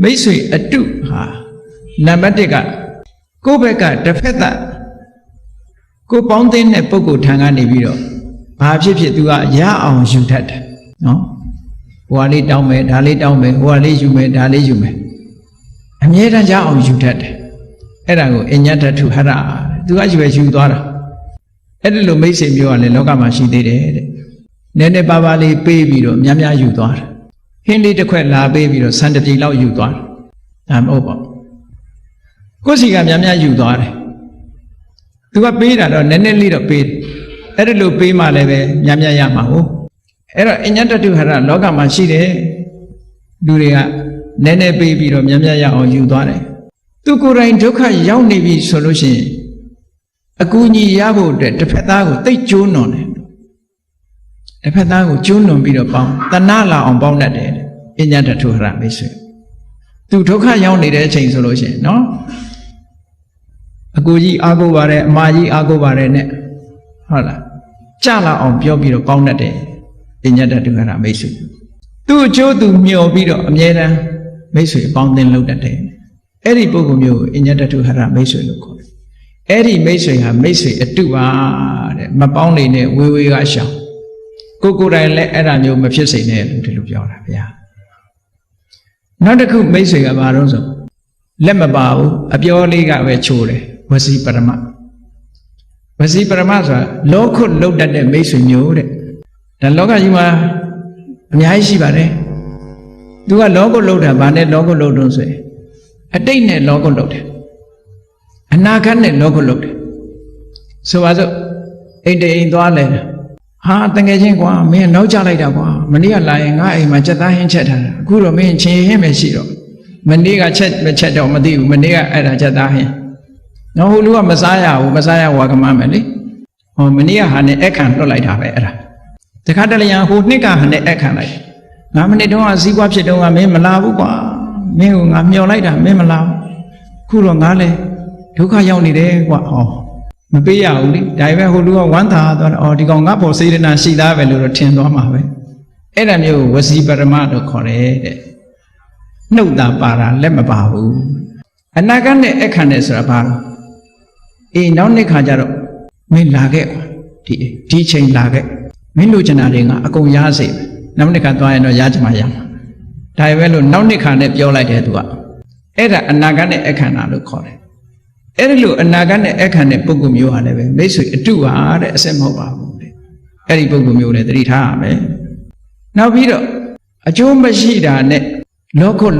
မိတ်ဆွေအတုဟာနံပါတ်1ကကိုယ့်ဘက်ကတစ်ဖက်သက်ကိုပေါင်းသိတဲ့ပုဂ္ဂိုလ်ထံကနေပြီးတော့ဘာဖြစ်ဖြစ်သူကရအောင်ယူတတ်တယ်နော်ဟိုဟာလေးတောင်းမယ်ဒါလေးတောင်းမယ်ဟိုဟာလေးယူမယ်ဒါလေးယူမယ်အမြဲတမ်းရအောင်ယူတတ်တယ်အဲ့ဒါကိုအညတ္တထုဟရသူကယူသွားတာအဲ့ဒီလိုမိတ်ဆွေမျိုးကလည်းလောကမှာရှိသေးတယ်တဲ့နည်းနည်းပါးပါးလေးပေးပြီးတော့များများယူသွားတယ်ဟင်းလေးတစ်ခွက်လာပေးပြီးတော့ဆန်တစ်ပြေလောက်ယူသွားတယ်ဒါမဟုတ်ပါဘူးကိုယ်စီကများများယူသွားတယ်သူကပေးတာတော့နည်းနည်းလေးတော့ပေးတယ်အဲ့ဒီလိုပေးမှလည်းပဲများများရမှာဟုတ်အဲ့တော့အညတ္တထုဟရလောကမှာရှိတယ်လူတွေကနည်းနည်းပေးပြီးတော့များများရအောင်ယူသွားတယ်သူကိုယ်တိုင်ဒုက္ခရောက်နေပြီဆိုလို့ရှိရင်အကူအညီရဖို့အတွက်တစ်ဖက်သားကိုတိတ်ကျိုးနွန်တယ်တစ်ဖက်သားကိုကျိုးနွန်ပြီးတော့ပေါင်းတဏှလာအောင်ပေါင်းတတ်တယ်အညတ္တထုဟရမိတ်ဆွေသူဒုက္ခရောက်နေတဲ့အချိန်ဆိုလို့ရှိရင်နော်အကူကြီးအားကိုးပါတယ်အမကြီးအားကိုးပါတယ်နဲ့ဟုတ်လားကြလာအောင်ပြောပြီးတော့ပေါင်းတတ်တယ်အညတ္တထုဟရမိတ်ဆွေသူ့အကျိုးသူမျှော်ပြီးတော့အမြဲတမ်းမိတ်ဆွေပေါင်းသင်းလုပ်တတ်တယ်အဲ့ဒီပုဂ္ဂိုလ်မျိုးကိုအညတ္တထုဟရမိတ်ဆွေလို့ခေါ်တယ်အဲ့ဒီမိတ်ဆွေဟာမိတ်ဆွေအတုပါတဲ့မပေါင်းနေနဲ့ဝေဝေကရှောင်ကိုယ်တိုင်လည်းအဲ့ဒါမျိုးမဖြစ်စေနဲ့လို့ဒီလိုပြောတာဗျာနောက်တစ်ခုမိတ်ဆွေကဘာလို့ဆိုလက်မပါဘူးအပြောလေးကပဲချိုးတယ်ဝစီပရမဝစီပရမဆိုတာလောကုတ်လုတ်တတ်တဲ့မိတ်ဆွေမျိုးတဲ့ဒါလောကကြီးမှာအများကြီးရှိပါတယ်သူကလောကုတ်လုတ်တာဗာနဲ့လောကုတ်လုတ်တော့ဆိုရင်အတိတ်နဲ့လောကုတ်လုတ်တယ်အနာဂတ်နဲ့လောကုတ်လုတ်တယ်ဆိုပါစို့အိမ်တိမ်သွားလဲဟာတကယ်ချင်းကွာမင်းနောက်ကျလိုက်တာကွာမနေ့ကလာရင်ငါအိမ်မှာစက်သားဟင်းချက်ထားတာအခုတော့မင်းချင်းဟင်းပဲရှိတော့မနေ့ကချက်မချက်တော့မသိဘူးမနေ့ကအဲ့ဒါစက်သားဟင်းနော်ဟိုလူကမစားရဘူးမစားရဝါကမမယ်လေဟောမနေ့ကဟာနဲ့အခန့်လွတ်လိုက်တာပဲအဲ့ဒါတခါတလေဟိုနှစ်ကဟာနဲ့အခန့်လိုက်9မိနစ်တုန်းကစီးပွားဖြစ်တုန်းကမင်းမလာဘူးကွာမင်းကငါမျောလိုက်တာမင်းမလာဘူးခုတော့ငါလည်းဒုက္ခရောက်နေတယ်ကွာဟောမပေးရဘူးလေဒါပေမဲ့ဟိုလူကဝမ်းသာသွားတယ်အော်ဒီကောင်ငါ့ဖို့စေတနာရှိသားပဲလို့တော့ထင်သွားမှာပဲအဲ့ဒါမျိုးဝစီပရမလို့ခေါ်တယ်တဲ့နှုတ်တာပါတာလက်မပါဘူးအနာဂတ်နဲ့အခန့်နဲ့ဆိုတာဘာလို့အေးနောက်နှစ်ခါကျတော့မင်းလာခဲ့ကွာဒီချိန်လာခဲ့မင်းလိုချင်တာတွေကအကုန်ရစေနောက်နှစ်ခါသွားရင်တော့ရချင်မှရမှာဒါပဲလို့နောက်နှစ်ခါနဲ့ပြောလိုက်တယ်သူကအဲ့ဒါအနာဂတ်နဲ့အခန့်တာလို့ခေါ်တယ်အဲ့ဒီလိုအနာဂတ်နဲ့အခန့်တဲ့ပုဂ္ဂိုလ်မျိုးဟာလည်းပဲမိတ်ဆွေအတုဟာတဲ့အစစ်မဟုတ်ပါဘူးတဲ့အဲ့ဒီပုဂ္ဂိုလ်မျိုးလည်းသတိထားရမယ်နောက်ပြီးတော့အကျိုးမရှိတာနဲ့လောကုတ်